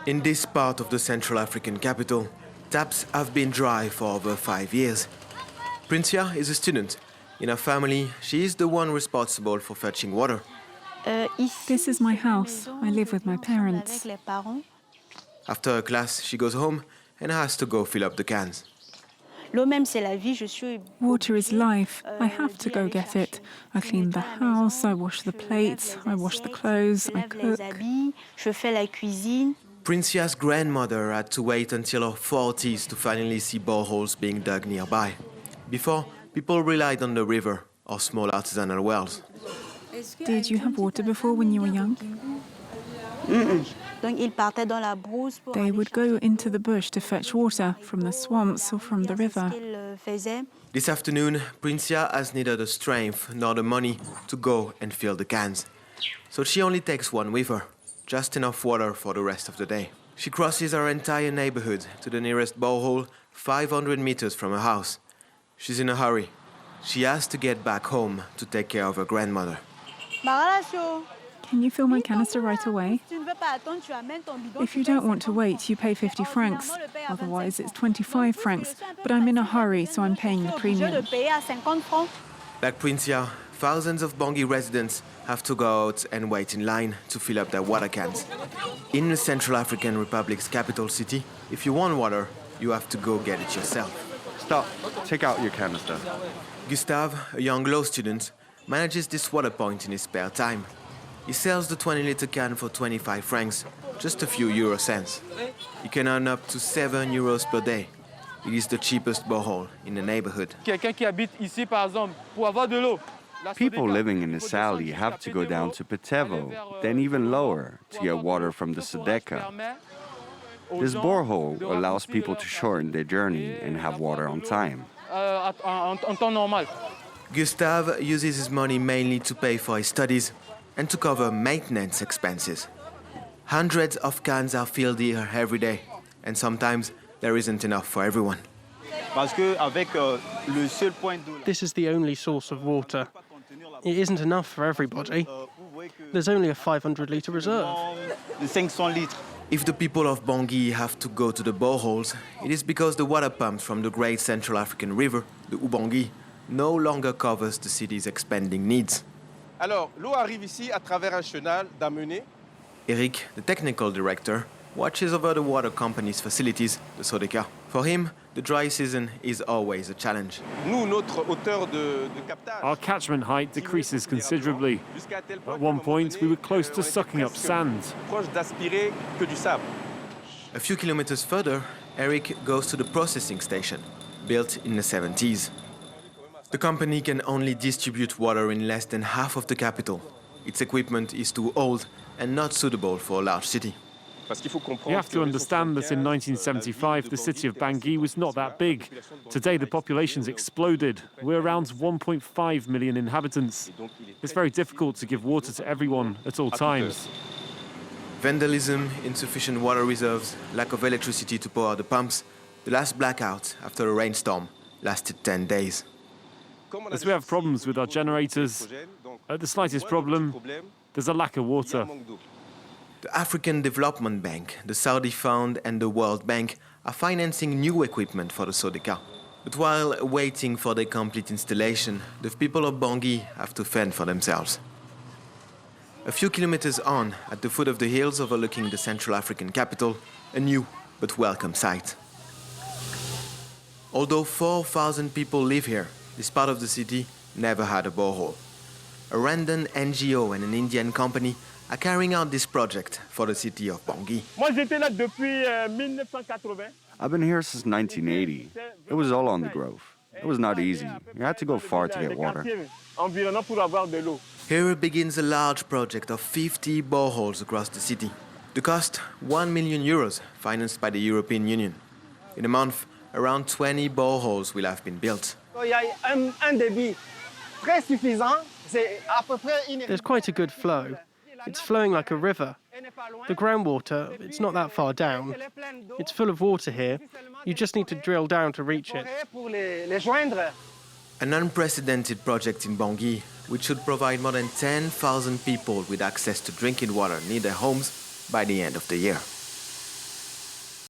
In this part of the Central African capital, taps have been dry for over 5 years. Princia is a student. In her family, she is the one responsible for fetching water. This is my house. I live with my parents. After her class, she goes home and has to go fill up the cans. Water is life. I have to go get it. I clean the house, I wash the plates, I wash the clothes, I cook. Princia's grandmother had to wait until her 40s to finally see boreholes being dug nearby. Before, people relied on the river or small artisanal wells. Did you have water before when you were young? They would go into the bush to fetch water from the swamps or from the river. This afternoon, Princia has neither the strength nor the money to go and fill the cans. So she only takes one with her, just enough water for the rest of the day. She crosses her entire neighborhood to the nearest borehole 500 meters from her house. She's in a hurry. She has to get back home to take care of her grandmother. Can you fill my canister right away? If you don't want to wait, you pay 50 francs. Otherwise, it's 25 francs. But I'm in a hurry, so I'm paying the premium. Like Princia, thousands of Bangui residents have to go out and wait in line to fill up their water cans. In the Central African Republic's capital city, if you want water, you have to go get it yourself. Stop. Take out your canister. Gustave, a young law student, manages this water point in his spare time. He sells the 20-liter can for 25 francs, just a few euro cents. He can earn up to 7 euros per day. It is the cheapest borehole in the neighborhood. People living in this alley have to go down to Petevo, then even lower, to get water from the Sedeka. This borehole allows people to shorten their journey and have water on time. Gustave uses his money mainly to pay for his studies and to cover maintenance expenses. Hundreds of cans are filled here every day, and sometimes there isn't enough for everyone. This is the only source of water. It isn't enough for everybody. There's only a 500-litre reserve. If the people of Bangui have to go to the boreholes, it is because the water pumps from the great Central African river, the Ubangui, no longer covers the city's expanding needs. Alors, l'eau arrive ici à travers un chenal d'amener. Eric, the technical director, watches over the water company's facilities, the Sodeka. For him, the dry season is always a challenge. Our catchment height decreases considerably. At one point, we were close to sucking up sand. A few kilometers further, Eric goes to the processing station, built in the 70s. The company can only distribute water in less than half of the capital. Its equipment is too old and not suitable for a large city. You have to understand that in 1975, the city of Bangui was not that big. Today, the population's exploded. We're around 1.5 million inhabitants. It's very difficult to give water to everyone at all times. Vandalism, insufficient water reserves, lack of electricity to power the pumps. The last blackout after a rainstorm lasted 10 days. As we have problems with our generators, at the slightest problem, there's a lack of water. The African Development Bank, the Saudi Fund and the World Bank are financing new equipment for the Sodeka. But while waiting for their complete installation, the people of Bangui have to fend for themselves. A few kilometers on, at the foot of the hills overlooking the Central African capital, a new but welcome sight. Although 4,000 people live here, this part of the city never had a borehole. A random NGO and an Indian company are carrying out this project for the city of Bangui. I've been here since 1980. It was all on the grove. It was not easy. You had to go far to get water. Here begins a large project of 50 boreholes across the city. The cost, 1 million euros, financed by the European Union. In a month, around 20 boreholes will have been built. There's quite a good flow. It's flowing like a river. The groundwater, it's not that far down. It's full of water here. You just need to drill down to reach it. An unprecedented project in Bangui, which should provide more than 10,000 people with access to drinking water near their homes by the end of the year.